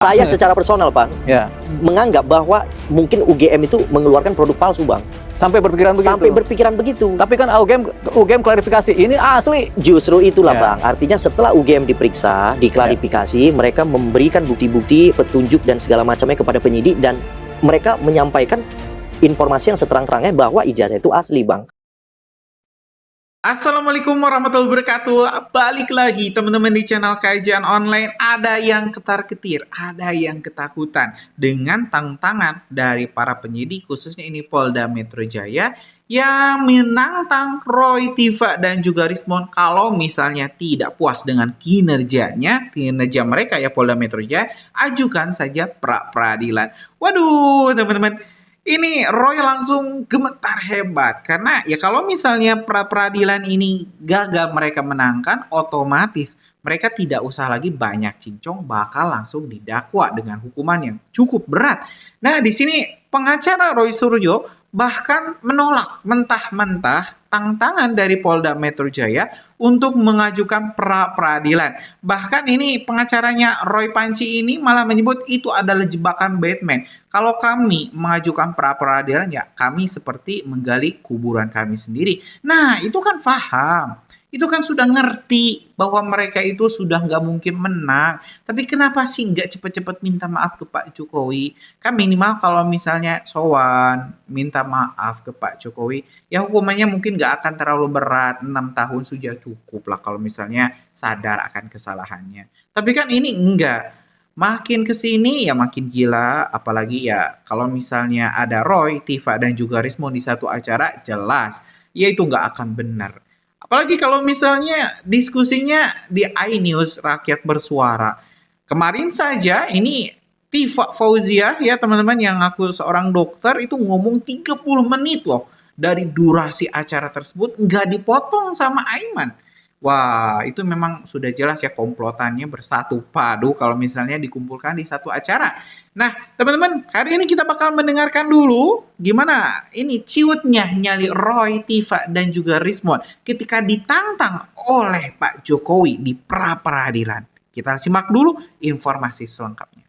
Saya secara personal, Bang, menganggap bahwa mungkin UGM itu mengeluarkan produk palsu, Bang. Sampai berpikiran begitu? Sampai berpikiran begitu. Tapi kan UGM klarifikasi, ini asli. Justru itulah, Bang. Artinya setelah UGM diperiksa, diklarifikasi, mereka memberikan bukti-bukti, petunjuk, dan segala macamnya kepada penyidik, dan mereka menyampaikan informasi yang seterang-terangnya bahwa ijazah itu asli, Bang. Assalamualaikum warahmatullahi wabarakatuh. Balik lagi teman-teman di channel Kajian Online. Ada yang ketar-ketir, ada yang ketakutan dengan tantangan dari para penyidik, khususnya ini Polda Metro Jaya, yang menantang Roy, Tiva, dan juga Rismond kalau misalnya tidak puas dengan kinerja mereka ya Polda Metro Jaya, ajukan saja pra-peradilan. Waduh teman-teman, ini Roy langsung gemetar hebat karena ya kalau misalnya pra-peradilan ini gagal mereka menangkan, otomatis mereka tidak usah lagi banyak cincong, bakal langsung didakwa dengan hukuman yang cukup berat. Nah, di sini pengacara Roy Suryo bahkan menolak mentah-mentah tantangan dari Polda Metro Jaya untuk mengajukan pra-peradilan. Bahkan ini pengacaranya Roy Panci ini malah menyebut itu adalah jebakan Batman. Kalau kami mengajukan pra-peradilan, ya kami seperti menggali kuburan kami sendiri. Nah, itu kan paham. Itu kan sudah ngerti bahwa mereka itu sudah nggak mungkin menang. Tapi kenapa sih nggak cepet-cepet minta maaf ke Pak Jokowi? Kan minimal kalau misalnya sowan, minta maaf ke Pak Jokowi, ya hukumannya mungkin nggak akan terlalu berat. 6 tahun sudah cukup lah kalau misalnya sadar akan kesalahannya. Tapi kan ini enggak. Makin kesini ya makin gila, apalagi ya kalau misalnya ada Roy, Tiva, dan juga Rismond di satu acara, jelas ya itu nggak akan benar. Apalagi kalau misalnya diskusinya di iNews Rakyat Bersuara. Kemarin saja ini Tiva Fauzia ya teman-teman yang ngaku seorang dokter itu ngomong 30 menit loh dari durasi acara tersebut nggak dipotong sama Aiman. Wah, itu memang sudah jelas ya komplotannya bersatu padu kalau misalnya dikumpulkan di satu acara. Nah, teman-teman, hari ini kita bakal mendengarkan dulu gimana ini ciutnya nyali Roy, Tiva, dan juga Rismond ketika ditantang oleh Pak Jokowi di pra-peradilan. Kita simak dulu informasi selengkapnya.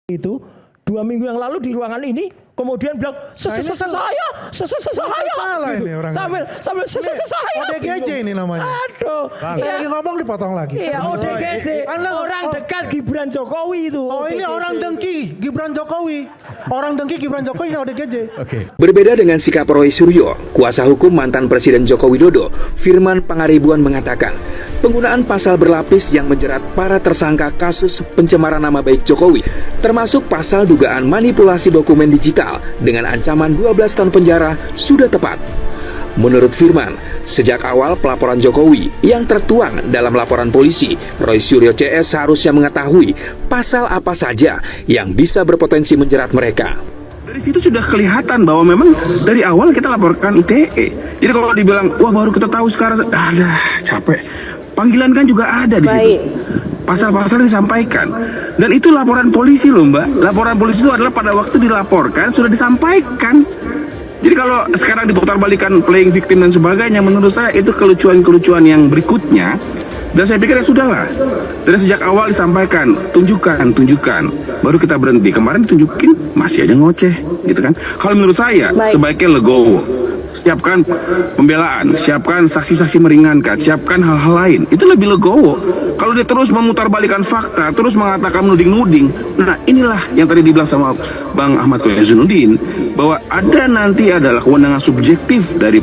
Itu 2 minggu yang lalu di ruangan ini kemudian bilang saya sambil saya ODGJ ini namanya. Aduh, saya lagi ngomong dipotong lagi. Iya, ODGJ. Orang dekat Gibran Jokowi itu. Oh, ini orang dengki Gibran Jokowi. Orang dengki Gibran Jokowi ini ODGJ. Oke. Berbeda dengan sikap Roy Suryo, kuasa hukum mantan Presiden Joko Widodo, Firman Pangaribuan mengatakan, penggunaan pasal berlapis yang menjerat para tersangka kasus pencemaran nama baik Jokowi, termasuk pasal dugaan manipulasi dokumen digital dengan ancaman 12 tahun penjara sudah tepat. Menurut Firman, sejak awal pelaporan Jokowi yang tertuang dalam laporan polisi, Roy Suryo CS seharusnya mengetahui pasal apa saja yang bisa berpotensi menjerat mereka. Dari situ sudah kelihatan bahwa memang dari awal kita laporkan ITE. Jadi kalau dibilang, wah baru kita tahu sekarang, capek. Panggilan kan juga ada di situ. Pasal-pasal disampaikan. Dan itu laporan polisi loh Mbak. Laporan polisi itu adalah pada waktu dilaporkan sudah disampaikan. Jadi kalau sekarang diputar-balikan playing victim dan sebagainya, menurut saya itu kelucuan-kelucuan yang berikutnya. Dan saya pikir ya sudahlah. Dari sejak awal disampaikan, tunjukkan. Baru kita berhenti. Kemarin ditunjukin masih aja ngoceh, gitu kan. Kalau menurut saya sebaiknya legowo. Siapkan pembelaan, siapkan saksi-saksi meringankan, siapkan hal-hal lain. Itu lebih legowo. Kalau dia terus memutarbalikan fakta, terus mengatakan nuding-nuding. Nah, inilah yang tadi dibilang sama Bang Ahmad Koyazunudin, bahwa ada nanti adalah kewenangan subjektif dari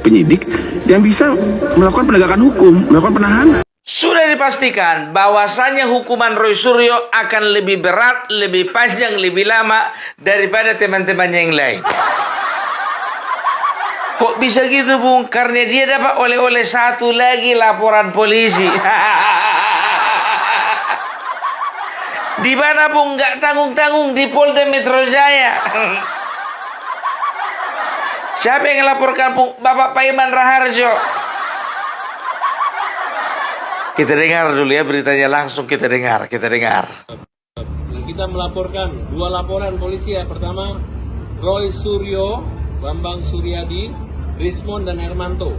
penyidik yang bisa melakukan penegakan hukum, melakukan penahanan. Sudah dipastikan bahwasannya hukuman Roy Suryo akan lebih berat, lebih panjang, lebih lama daripada teman-temannya yang lain. Kok bisa gitu Bung? Karena dia dapat oleh-oleh satu lagi laporan polisi. Di mana Bung? Nggak tanggung-tanggung di Polda Metro Jaya. Siapa yang laporkan Bung? Bapak Paiman Raharjo. Kita dengar dulu ya beritanya, langsung kita dengar. Kita melaporkan 2 laporan polisi ya. Pertama, Roy Suryo, Bambang Suryadi, Rismond dan Hermanto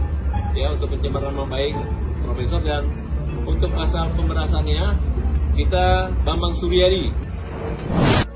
ya untuk pencemaran nama baik Profesor, dan untuk asal pemberasannya kita Bambang Suryadi.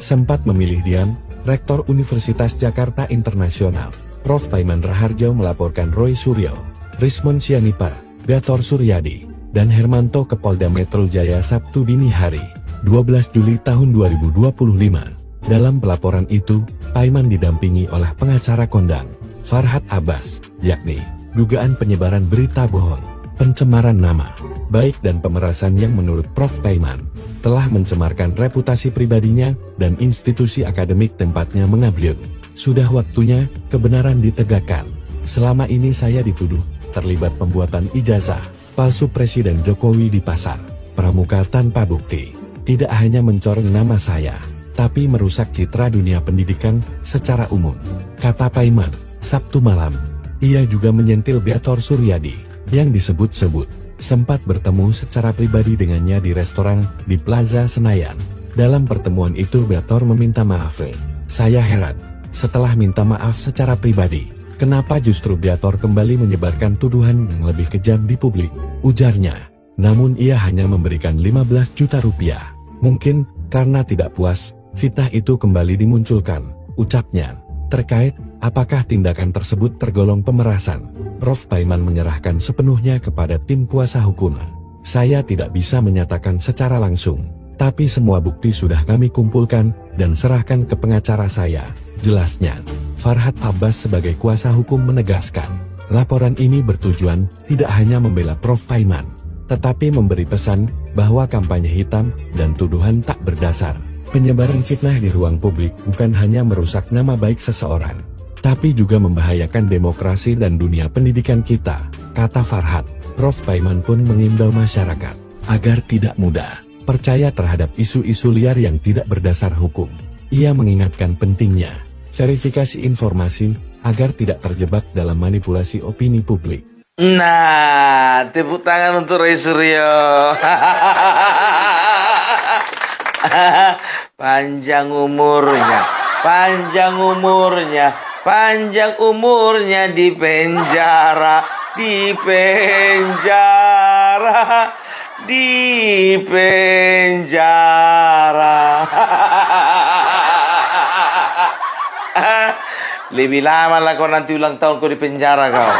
Sempat memilih diam, Rektor Universitas Jakarta Internasional, Prof. Paiman Raharjo melaporkan Roy Suryo, Rismon Sianipar, Gator Suryadi, dan Hermanto ke Polda Metro Jaya Sabtu dini hari, 12 Juli tahun 2025. Dalam pelaporan itu, Paiman didampingi oleh pengacara kondang, Farhad Abbas, yakni dugaan penyebaran berita bohong, pencemaran nama baik dan pemerasan yang menurut Prof. Paiman telah mencemarkan reputasi pribadinya dan institusi akademik tempatnya mengablud. Sudah waktunya kebenaran ditegakkan. Selama ini saya dituduh terlibat pembuatan ijazah palsu Presiden Jokowi di pasar pramuka tanpa bukti. Tidak hanya mencoreng nama saya, tapi merusak citra dunia pendidikan secara umum, kata Paiman. Sabtu malam, ia juga menyentil Gator Suryadi yang disebut-sebut sempat bertemu secara pribadi dengannya di restoran di Plaza Senayan. Dalam pertemuan itu Gator meminta maaf. Saya heran, setelah minta maaf secara pribadi, kenapa justru Gator kembali menyebarkan tuduhan yang lebih kejam di publik, ujarnya. Namun ia hanya memberikan 15 juta rupiah. Mungkin karena tidak puas, fitnah itu kembali dimunculkan, ucapnya. Terkait apakah tindakan tersebut tergolong pemerasan, Prof. Paiman menyerahkan sepenuhnya kepada tim kuasa hukum. Saya tidak bisa menyatakan secara langsung, tapi semua bukti sudah kami kumpulkan dan serahkan ke pengacara saya, jelasnya. Farhad Abbas sebagai kuasa hukum menegaskan, laporan ini bertujuan tidak hanya membela Prof. Paiman, tetapi memberi pesan bahwa kampanye hitam dan tuduhan tak berdasar. Penyebaran fitnah di ruang publik bukan hanya merusak nama baik seseorang, tapi juga membahayakan demokrasi dan dunia pendidikan kita, kata Farhad. Prof. Paiman pun mengimbau masyarakat agar tidak mudah percaya terhadap isu-isu liar yang tidak berdasar hukum. Ia mengingatkan pentingnya verifikasi informasi agar tidak terjebak dalam manipulasi opini publik. Nah, tepuk tangan untuk Roy Suryo. Panjang umurnya, panjang umurnya, panjang umurnya di penjara, di penjara, di penjara. Lebih lama lah kau nanti ulang tahun kau di penjara kau.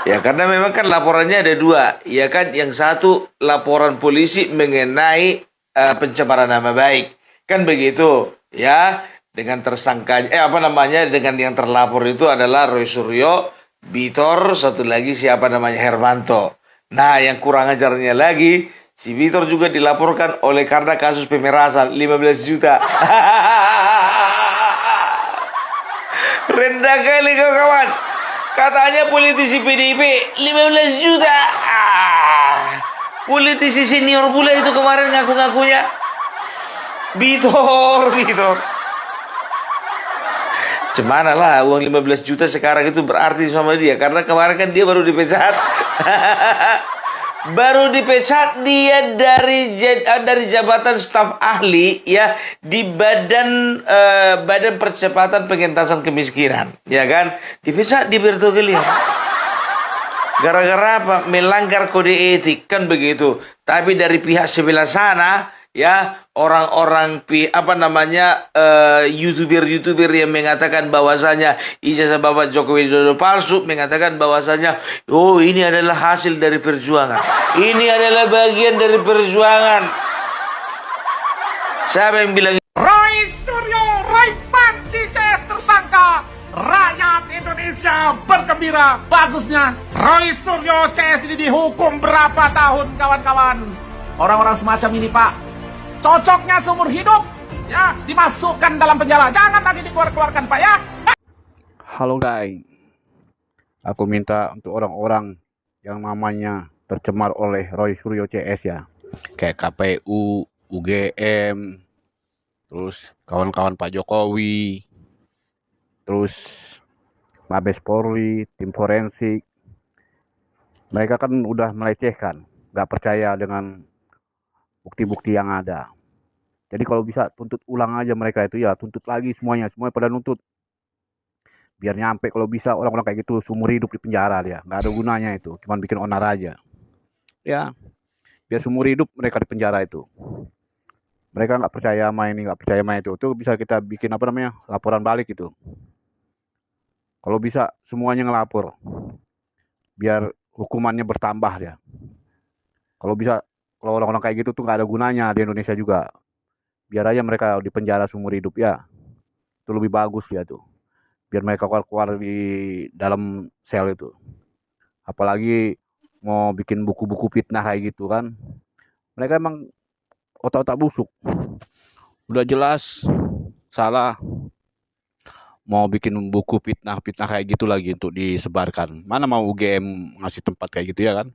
Ya karena memang kan laporannya ada dua, ya kan, yang satu laporan polisi mengenai pencemaran nama baik, kan begitu, ya, dengan tersangka, dengan yang terlapor itu adalah Roy Suryo, Bitor, satu lagi siapa namanya Hermanto. Nah yang kurang ajarnya lagi, si Bitor juga dilaporkan oleh karena kasus pemerasan 15 juta. Rendah kali kau kawan. Katanya politisi PDIP 15 juta. Politisi senior pula itu kemarin ngaku-ngakunya. Bitor. Cemana lah uang 15 juta sekarang itu berarti sama dia. Karena kemarin kan dia baru dipecat. Baru dipecat dia dari jabatan staf ahli ya di badan percepatan pengentasan kemiskinan, ya kan, dipecat di Bertogeli gara-gara apa? Melanggar kode etik, kan begitu. Tapi dari pihak sebelah sana ya, orang-orang YouTuber yang mengatakan bahwasanya ijazah Bapak Joko Widodo palsu, mengatakan bahwasanya oh ini adalah hasil dari perjuangan, ini adalah bagian dari perjuangan. Siapa yang bilang Roy Suryo, Roy Panci CS tersangka? Rakyat Indonesia bergembira. Bagusnya Roy Suryo CS ini dihukum berapa tahun kawan-kawan? Orang-orang semacam ini Pak, cocoknya seumur hidup ya dimasukkan dalam penjara, jangan lagi dikeluarkan Pak ya. Halo guys, aku minta untuk orang-orang yang namanya tercemar oleh Roy Suryo CS ya, kayak KPU, UGM, terus kawan-kawan Pak Jokowi, terus Mabes Polri, tim forensik, mereka kan udah melecehkan, nggak percaya dengan bukti-bukti yang ada. Jadi kalau bisa tuntut ulang aja mereka itu ya, tuntut lagi semuanya pada nuntut. Biar nyampe kalau bisa orang-orang kayak gitu seumur hidup di penjara dia. Nggak ada gunanya itu, cuman bikin onar aja. Ya, biar seumur hidup mereka di penjara itu. Mereka nggak percaya sama ini, nggak percaya sama itu bisa kita bikin apa namanya, laporan balik itu. Kalau bisa semuanya ngelapor, biar hukumannya bertambah ya. Kalau bisa, kalau orang-orang kayak gitu tuh nggak ada gunanya di Indonesia juga. Biar aja mereka di penjara seumur hidup ya. Itu lebih bagus ya tuh. Biar mereka keluar di dalam sel itu. Apalagi mau bikin buku-buku fitnah kayak gitu kan. Mereka emang otak-otak busuk. Udah jelas salah. Mau bikin buku fitnah kayak gitu lagi untuk disebarkan. Mana mau UGM ngasih tempat kayak gitu ya kan.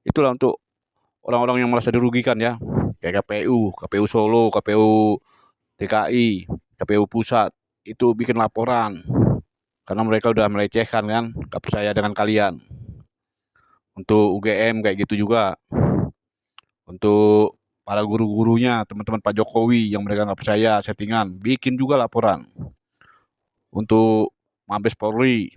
Itulah untuk orang-orang yang merasa dirugikan ya. Kayak KPU Solo, KPU DKI, KPU Pusat. Itu bikin laporan. Karena mereka udah melecehkan kan. Gak percaya dengan kalian. Untuk UGM kayak gitu juga. Untuk para guru-gurunya, teman-teman Pak Jokowi yang mereka nggak percaya settingan, bikin juga laporan. Untuk Mabes Polri,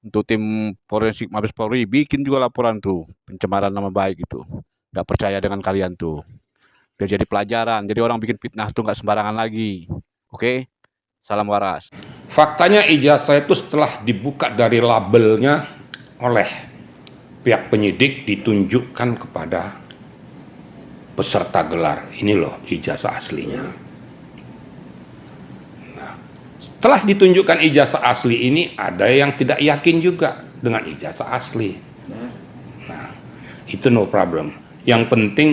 untuk tim forensik Mabes Polri, bikin juga laporan tuh, pencemaran nama baik itu. Nggak percaya dengan kalian tuh. Biar jadi pelajaran, jadi orang bikin fitnah tuh nggak sembarangan lagi. Oke? Salam waras. Faktanya ijazah itu setelah dibuka dari labelnya oleh pihak penyidik ditunjukkan kepada peserta gelar. Ini loh ijazah aslinya. Nah, setelah ditunjukkan ijazah asli ini, ada yang tidak yakin juga dengan ijazah asli. Nah, itu no problem. Yang penting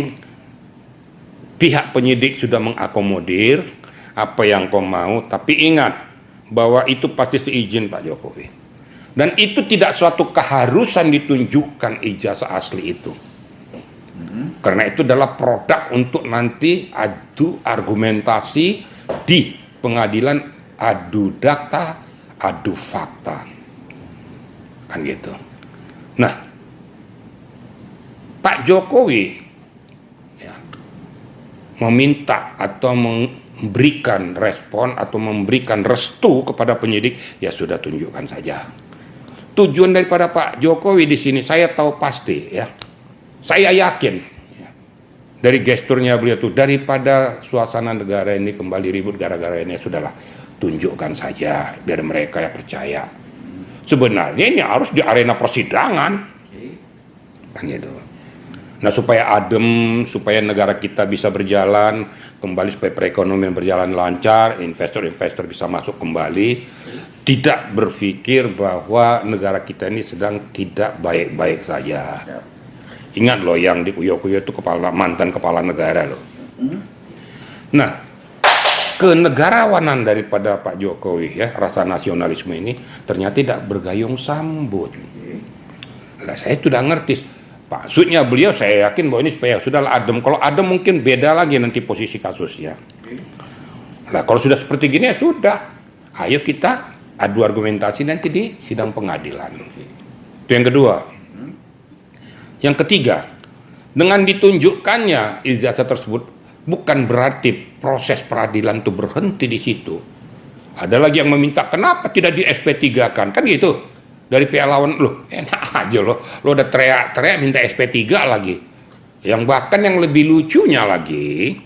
pihak penyidik sudah mengakomodir apa yang kau mau, tapi ingat bahwa itu pasti seizin Pak Jokowi. Dan itu tidak suatu keharusan ditunjukkan ijazah asli itu. Karena itu adalah produk untuk nanti adu argumentasi di pengadilan, adu data, adu fakta. Kan gitu. Nah, Pak Jokowi ya, meminta atau memberikan respon atau memberikan restu kepada penyidik, ya sudah tunjukkan saja. Tujuan daripada Pak Jokowi di sini saya tahu pasti ya. Saya yakin ya, dari gesturnya beliau tuh, daripada suasana negara ini kembali ribut gara-gara ini, sudahlah tunjukkan saja biar mereka ya percaya. Sebenarnya ini harus di arena persidangan, kan gitu. Nah supaya adem, supaya negara kita bisa berjalan kembali, supaya perekonomian berjalan lancar, investor-investor bisa masuk kembali, tidak berpikir bahwa negara kita ini sedang tidak baik-baik saja. Ingat loh yang di Kuyo-Kuyo itu mantan kepala negara loh. Nah, kenegarawanan daripada Pak Jokowi ya, rasa nasionalisme ini ternyata tidak bergayung sambut. Nah, saya sudah ngerti. Maksudnya beliau saya yakin bahwa ini supaya sudahlah adem. Kalau adem mungkin beda lagi nanti posisi kasusnya. Nah, kalau sudah seperti gini ya sudah. Ayo kita adu argumentasi nanti di sidang pengadilan. Itu yang kedua. Yang ketiga, dengan ditunjukkannya ijazah tersebut bukan berarti proses peradilan itu berhenti di situ. Ada lagi yang meminta kenapa tidak di SP3-kan, kan gitu. Dari pihak lawan, loh enak aja lo udah teriak-teriak minta SP3 lagi. Yang bahkan yang lebih lucunya lagi,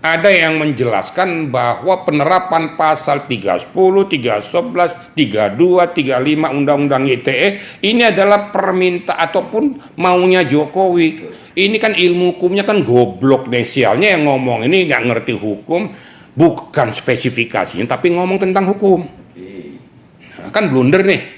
ada yang menjelaskan bahwa penerapan pasal 310, 311, 32, 35 Undang-Undang ITE ini adalah permintaan ataupun maunya Jokowi. Ini kan ilmu hukumnya kan goblok desialnya yang ngomong ini nggak ngerti hukum, bukan spesifikasinya tapi ngomong tentang hukum. Nah, kan blunder nih.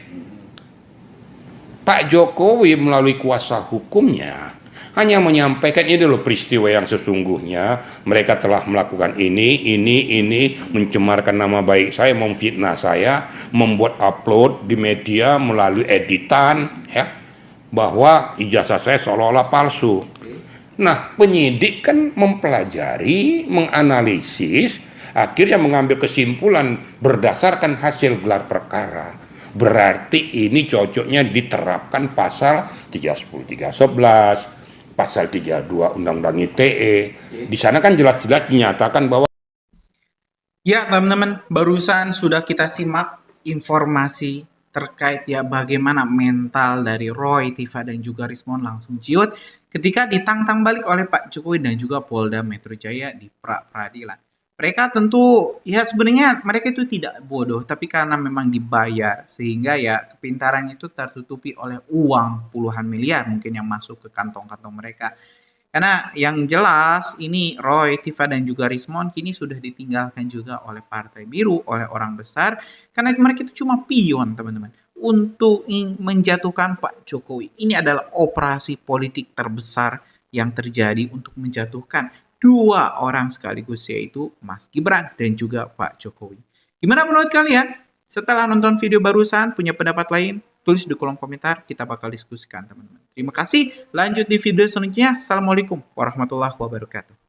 Pak Jokowi melalui kuasa hukumnya hanya menyampaikan ini loh peristiwa yang sesungguhnya, mereka telah melakukan ini, mencemarkan nama baik saya, memfitnah saya, membuat upload di media melalui editan, ya, bahwa ijazah saya seolah-olah palsu. Nah, penyidik kan mempelajari, menganalisis, akhirnya mengambil kesimpulan berdasarkan hasil gelar perkara. Berarti ini cocoknya diterapkan pasal 310, 311, pasal 32 Undang-Undang ITE. Di sana kan jelas-jelas dinyatakan bahwa Ya, teman-teman, barusan sudah kita simak informasi terkait ya bagaimana mental dari Roy, Tifa dan juga Rismon langsung ciut ketika ditantang balik oleh Pak Jokowi dan juga Polda Metro Jaya di pra-peradilan. Mereka tentu ya sebenarnya mereka itu tidak bodoh, tapi karena memang dibayar sehingga ya kepintarannya itu tertutupi oleh uang puluhan miliar mungkin yang masuk ke kantong-kantong mereka. Karena yang jelas ini Roy, Tifa dan juga Rismon kini sudah ditinggalkan juga oleh Partai Biru, oleh orang besar karena mereka itu cuma pion teman-teman untuk menjatuhkan Pak Jokowi. Ini adalah operasi politik terbesar yang terjadi untuk menjatuhkan dua orang sekaligus yaitu Mas Gibran dan juga Pak Jokowi. Gimana menurut kalian? Setelah nonton video barusan punya pendapat lain? Tulis di kolom komentar, kita bakal diskusikan teman-teman. Terima kasih, lanjut di video selanjutnya. Assalamualaikum warahmatullahi wabarakatuh.